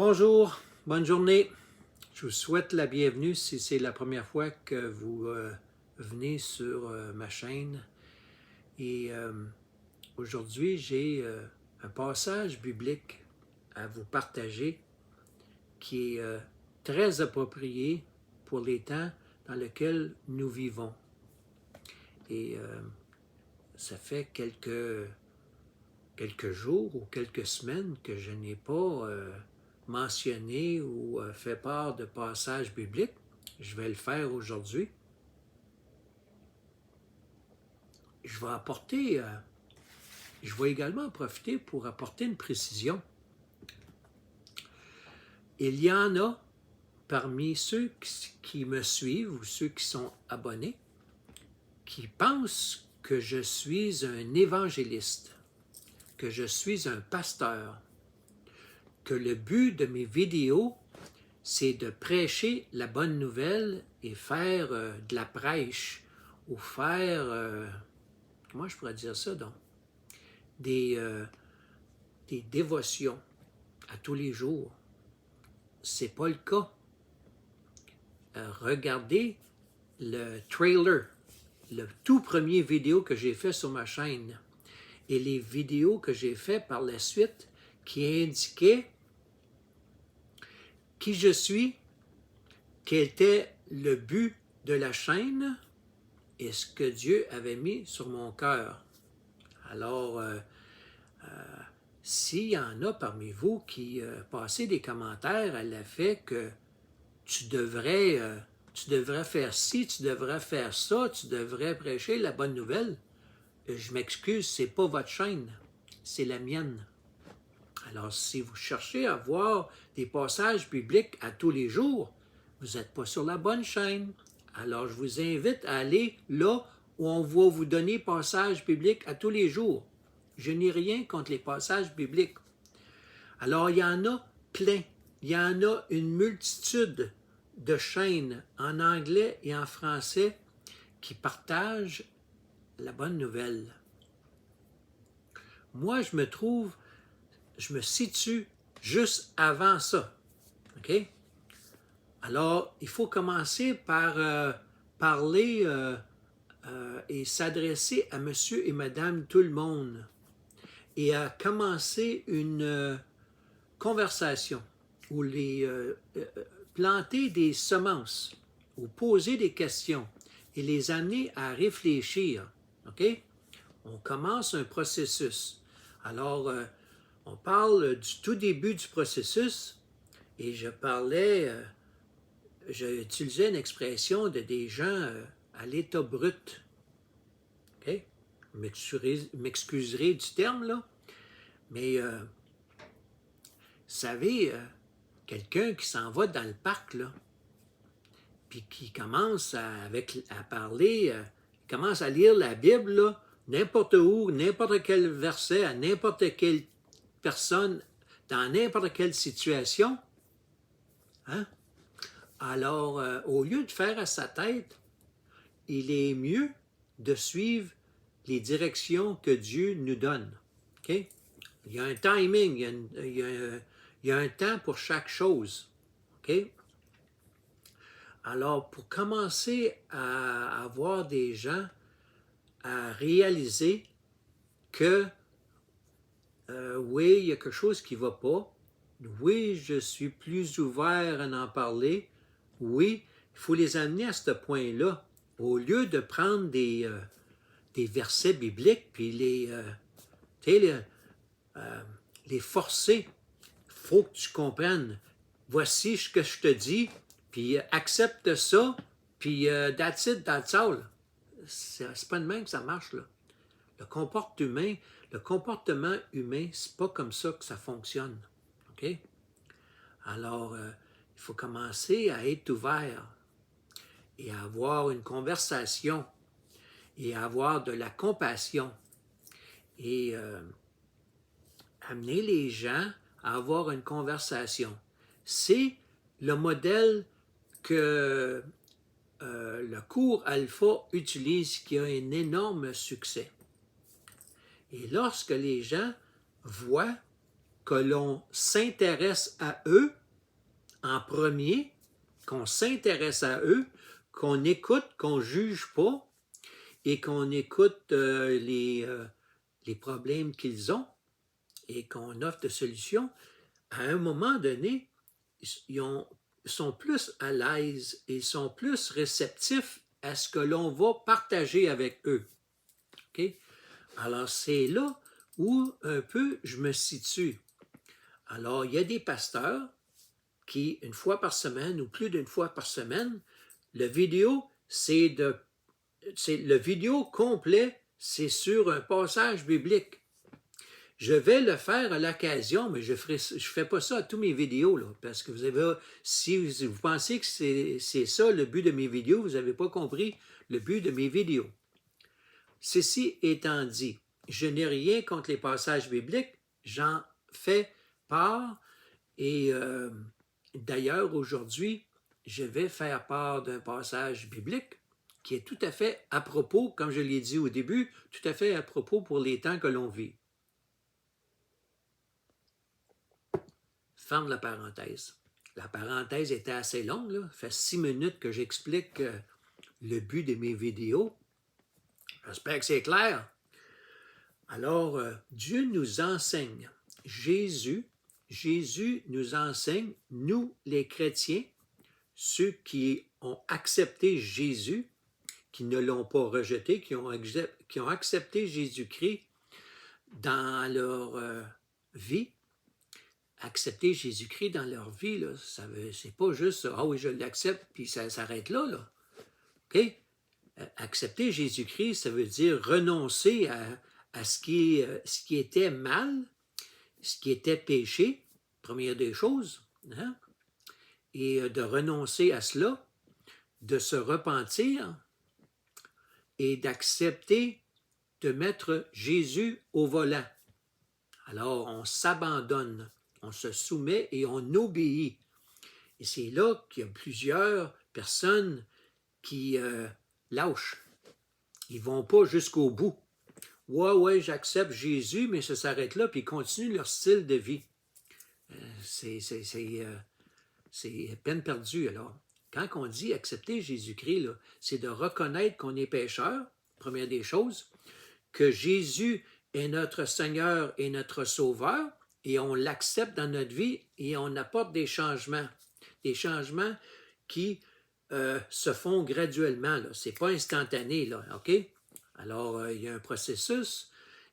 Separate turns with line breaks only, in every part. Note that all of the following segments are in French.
Bonjour, bonne journée. Je vous souhaite la bienvenue si c'est la première fois que vous venez sur ma chaîne. Et aujourd'hui, j'ai un passage biblique à vous partager qui est très approprié pour les temps dans lesquels nous vivons. Et ça fait quelques jours ou quelques semaines que je n'ai pas mentionné ou fait part de passages bibliques. Je vais le faire aujourd'hui. Je vais également en profiter pour apporter une précision. Il y en a parmi ceux qui me suivent ou ceux qui sont abonnés qui pensent que je suis un évangéliste, que je suis un pasteur, que le but de mes vidéos, c'est de prêcher la bonne nouvelle et faire de la prêche ou faire, comment je pourrais dire ça donc, des dévotions à tous les jours. C'est pas le cas. Regardez le trailer, le tout premier vidéo que j'ai fait sur ma chaîne et les vidéos que j'ai fait par la suite qui indiquaient qui je suis, quel était le but de la chaîne et ce que Dieu avait mis sur mon cœur. Alors, s'il y en a parmi vous qui passez des commentaires à l'effet que tu devrais faire ci, tu devrais faire ça, tu devrais prêcher la bonne nouvelle, je m'excuse, c'est pas votre chaîne, c'est la mienne. Alors, si vous cherchez à voir des passages bibliques à tous les jours, vous n'êtes pas sur la bonne chaîne. Alors, je vous invite à aller là où on va vous donner passages bibliques à tous les jours. Je n'ai rien contre les passages bibliques. Alors, il y en a plein. Il y en a une multitude de chaînes en anglais et en français qui partagent la bonne nouvelle. Moi, je me situe juste avant ça. OK? Alors, il faut commencer par parler et s'adresser à monsieur et madame tout le monde et à commencer une conversation ou planter des semences ou poser des questions et les amener à réfléchir. OK? On commence un processus. Alors, on parle du tout début du processus et j'ai utilisé une expression de des gens à l'état brut. OK? M'excuserez du terme, là, mais vous savez, quelqu'un qui s'en va dans le parc, là, puis qui commence à parler, commence à lire la Bible, là, n'importe où, n'importe quel verset, à n'importe quelle personne, dans n'importe quelle situation, hein? Alors, au lieu de faire à sa tête, il est mieux de suivre les directions que Dieu nous donne. OK? Il y a un timing, il y a un temps pour chaque chose. OK? Alors, pour commencer à avoir des gens à réaliser que oui, il y a quelque chose qui ne va pas. Oui, je suis plus ouvert à en parler. Oui, il faut les amener à ce point-là. Au lieu de prendre des versets bibliques puis les forcer, il faut que tu comprennes. Voici ce que je te dis, puis accepte ça, puis that's it, that's all. C'est pas de même que ça marche, là. Le comportement humain, c'est pas comme ça que ça fonctionne. OK? Alors, il faut commencer à être ouvert et à avoir une conversation et à avoir de la compassion et amener les gens à avoir une conversation. C'est le modèle que le cours Alpha utilise qui a un énorme succès. Et lorsque les gens voient que l'on s'intéresse à eux en premier, qu'on s'intéresse à eux, qu'on écoute, qu'on ne juge pas et qu'on écoute les problèmes qu'ils ont et qu'on offre des solutions. À un moment donné, ils sont plus à l'aise et sont plus réceptifs à ce que l'on va partager avec eux. Okay? Alors, c'est là où un peu je me situe. Alors, il y a des pasteurs qui, une fois par semaine ou plus d'une fois par semaine, le vidéo complet, c'est sur un passage biblique. Je vais le faire à l'occasion, mais je fais pas ça à tous mes vidéos, là, parce que si vous pensez que c'est ça le but de mes vidéos, vous n'avez pas compris le but de mes vidéos. Ceci étant dit, je n'ai rien contre les passages bibliques, j'en fais part et d'ailleurs aujourd'hui, je vais faire part d'un passage biblique qui est tout à fait à propos, comme je l'ai dit au début, tout à fait à propos pour les temps que l'on vit. Ferme la parenthèse. La parenthèse était assez longue, là. Ça fait 6 minutes que j'explique le but de mes vidéos. J'espère que c'est clair. Alors, Dieu nous enseigne. Jésus nous enseigne, nous les chrétiens, ceux qui ont accepté Jésus, qui ne l'ont pas rejeté, qui ont accepté Jésus-Christ dans leur vie. Accepter Jésus-Christ dans leur vie, c'est pas juste « Ah oui, je l'accepte » puis ça s'arrête là, là. OK? Accepter Jésus-Christ, ça veut dire renoncer à ce qui était mal, ce qui était péché, première des choses, hein? Et de renoncer à cela, de se repentir et d'accepter de mettre Jésus au volant. Alors, on s'abandonne, on se soumet et on obéit. Et c'est là qu'il y a plusieurs personnes qui lâchent. Ils ne vont pas jusqu'au bout. Ouais, j'accepte Jésus, mais ça s'arrête là, puis ils continuent leur style de vie. C'est peine perdue, alors. Quand on dit accepter Jésus-Christ, c'est de reconnaître qu'on est pécheur, première des choses, que Jésus est notre Seigneur et notre Sauveur, et on l'accepte dans notre vie et on apporte des changements qui se font graduellement. Ce n'est pas instantané, là, OK? Alors, il y a un processus,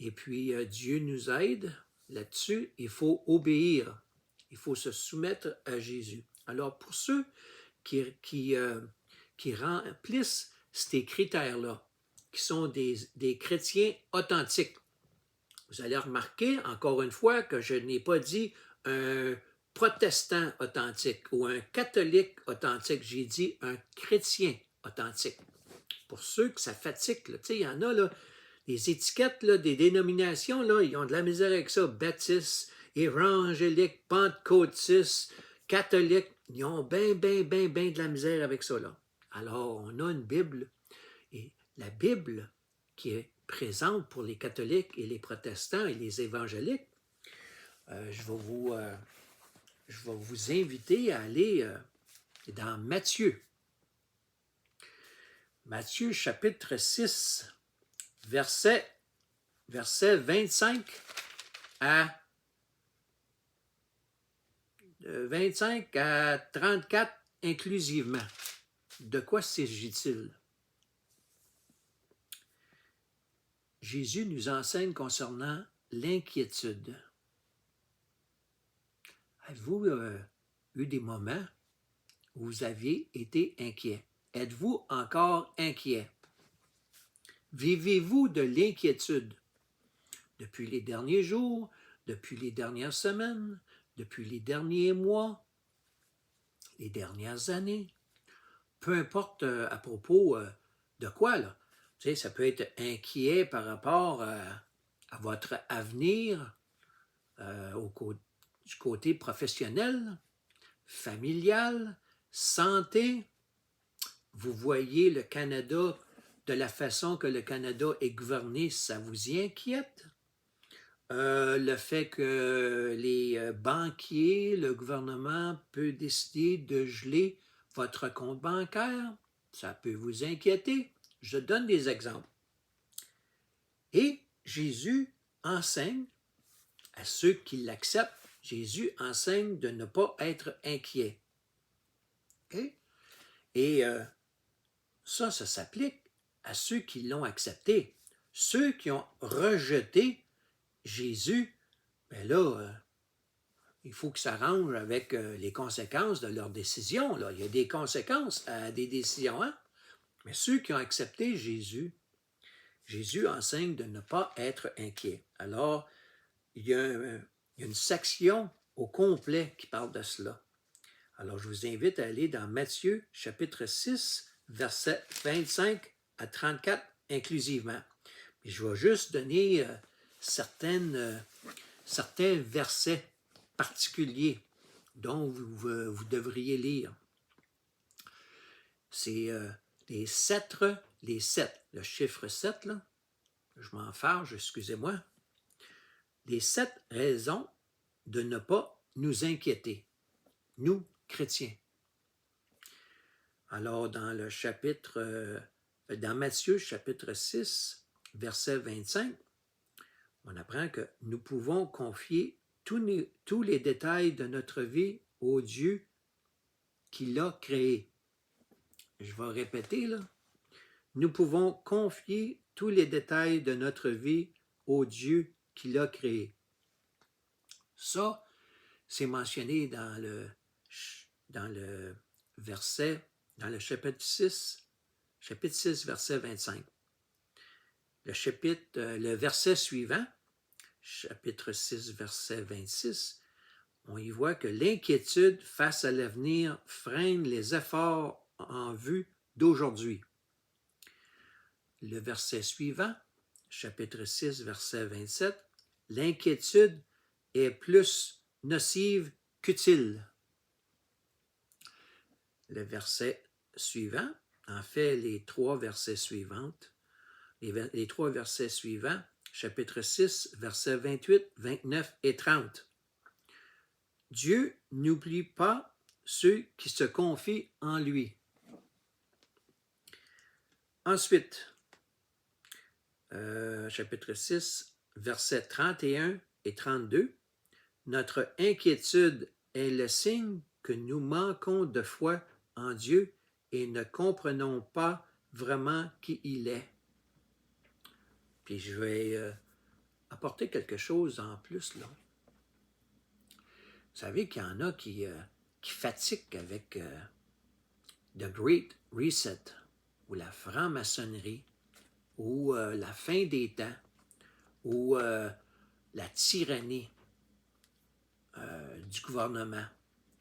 et puis Dieu nous aide là-dessus. Il faut obéir, il faut se soumettre à Jésus. Alors, pour ceux qui remplissent ces critères-là, qui sont des chrétiens authentiques, vous allez remarquer, encore une fois, que je n'ai pas dit un protestant authentique ou un catholique authentique. J'ai dit un chrétien authentique. Pour ceux que ça fatigue, il y en a, là, les étiquettes là, des dénominations, là, ils ont de la misère avec ça. Baptiste, évangélique, pentecôtiste, catholique, ils ont bien de la misère avec ça. Là. Alors, on a une Bible, et la Bible qui est présente pour les catholiques et les protestants et les évangéliques, je vais vous inviter à aller dans Matthieu. Matthieu chapitre 6, verset 25 à 34 inclusivement. De quoi s'agit-il? Jésus nous enseigne concernant l'inquiétude. Avez-vous eu des moments où vous aviez été inquiet? Êtes-vous encore inquiet? Vivez-vous de l'inquiétude depuis les derniers jours, depuis les dernières semaines, depuis les derniers mois, les dernières années? Peu importe à propos de quoi, là. Tu sais, ça peut être inquiet par rapport à votre avenir du côté professionnel, familial, santé. Vous voyez le Canada de la façon que le Canada est gouverné, ça vous y inquiète? Le fait que les banquiers, le gouvernement peut décider de geler votre compte bancaire, ça peut vous inquiéter. Je donne des exemples. Et Jésus enseigne à ceux qui l'acceptent, Jésus enseigne de ne pas être inquiet. Okay? Et ça s'applique à ceux qui l'ont accepté. Ceux qui ont rejeté Jésus, ben là, il faut qu'ils s'arrangent avec les conséquences de leurs décisions. Là. Il y a des conséquences à des décisions. Hein? Mais ceux qui ont accepté Jésus, Jésus enseigne de ne pas être inquiet. Alors, il y a une section au complet qui parle de cela. Alors, je vous invite à aller dans Matthieu, chapitre 6, versets 25 à 34 inclusivement. Et je vais juste donner certains versets particuliers dont vous devriez lire. C'est les 7, le chiffre 7, là, je m'en fâche, excusez-moi. Les 7 raisons de ne pas nous inquiéter, nous, chrétiens. Alors, dans Matthieu, chapitre 6, verset 25, on apprend que nous pouvons confier tous les détails de notre vie au Dieu qui l'a créé. Je vais répéter, là. Nous pouvons confier tous les détails de notre vie au Dieu qui l'a créé. Ça, c'est mentionné dans le verset, dans le chapitre 6, verset 25. Le verset suivant, chapitre 6, verset 26, on y voit que l'inquiétude face à l'avenir freine les efforts en vue d'aujourd'hui. Le verset suivant, chapitre 6, verset 27, l'inquiétude est plus nocive qu'utile. Le verset suivant, en fait, les trois versets suivants, chapitre 6, versets 28, 29 et 30. Dieu n'oublie pas ceux qui se confient en lui. Ensuite, chapitre 6, versets 31 et 32, notre inquiétude est le signe que nous manquons de foi en Dieu et ne comprenons pas vraiment qui il est. Puis je vais apporter quelque chose en plus, là. Vous savez qu'il y en a qui fatiguent avec The Great Reset, ou la franc-maçonnerie, ou la fin des temps, ou la tyrannie du gouvernement.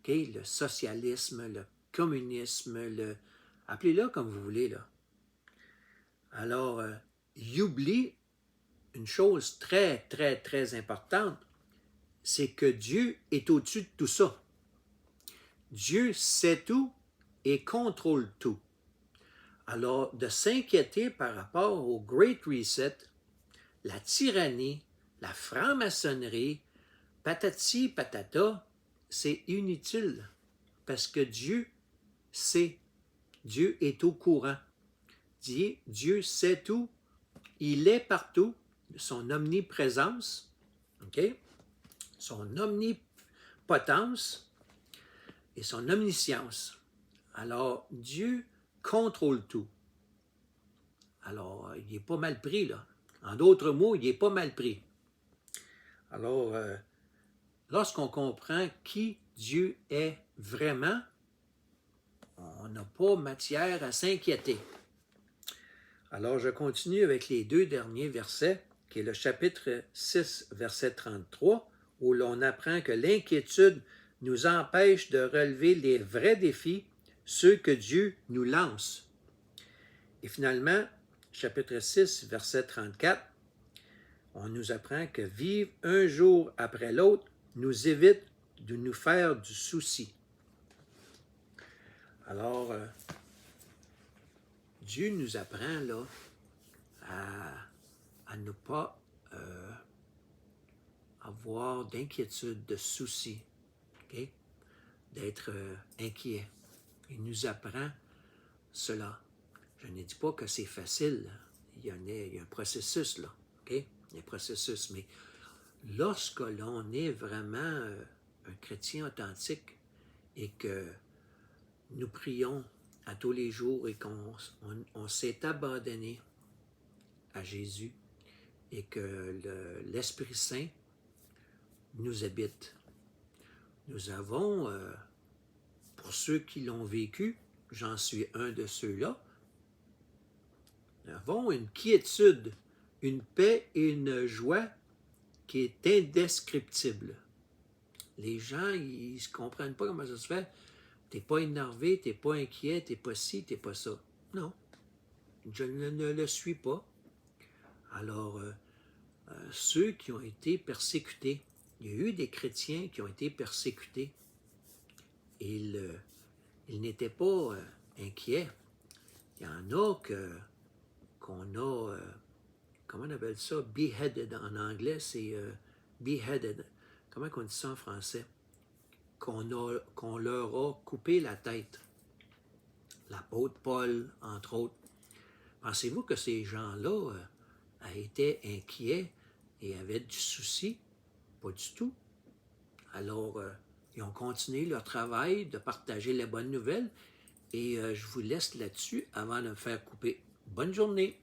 Okay? Le socialisme, le communisme, appelez-le comme vous voulez, là. Alors, il oublie une chose très, très, très importante, c'est que Dieu est au-dessus de tout ça. Dieu sait tout et contrôle tout. Alors, de s'inquiéter par rapport au Great Reset, la tyrannie, la franc-maçonnerie, patati patata, c'est inutile parce que Dieu sait. Dieu est au courant. Dieu sait tout. Il est partout. Son omniprésence, okay? Son omnipotence et son omniscience. Alors, Dieu contrôle tout. Alors, il n'est pas mal pris, là. En d'autres mots, il n'est pas mal pris. Alors, lorsqu'on comprend qui Dieu est vraiment, on n'a pas matière à s'inquiéter. Alors, je continue avec les 2 derniers versets, qui est le chapitre 6, verset 33, où l'on apprend que l'inquiétude nous empêche de relever les vrais défis, ceux que Dieu nous lance. Et finalement, chapitre 6, verset 34, on nous apprend que vivre un jour après l'autre nous évite de nous faire du souci. Alors, Dieu nous apprend là à ne pas avoir d'inquiétude, de soucis, ok? D'être inquiet. Il nous apprend cela. Je ne dis pas que c'est facile. Il y a un processus là. Ok? Il y a un processus. Mais lorsque l'on est vraiment un chrétien authentique et que nous prions à tous les jours et qu'on s'est abandonné à Jésus et que l'Esprit Saint nous habite. Nous avons, pour ceux qui l'ont vécu, j'en suis un de ceux-là, nous avons une quiétude, une paix et une joie qui est indescriptible. Les gens, ils ne comprennent pas comment ça se fait. T'es pas énervé, t'es pas inquiet, t'es pas ci, t'es pas ça. Non, je ne le suis pas. Alors, ceux qui ont été persécutés, il y a eu des chrétiens qui ont été persécutés. Ils n'étaient pas inquiets. Il y en a qu'on a, comment on appelle ça? Beheaded en anglais, c'est beheaded. Comment on dit ça en français? Qu'on leur a coupé la tête. L'apôtre Paul, entre autres. Pensez-vous que ces gens-là étaient inquiets et avaient du souci? Pas du tout. Alors, ils ont continué leur travail de partager les bonnes nouvelles et je vous laisse là-dessus avant de me faire couper. Bonne journée!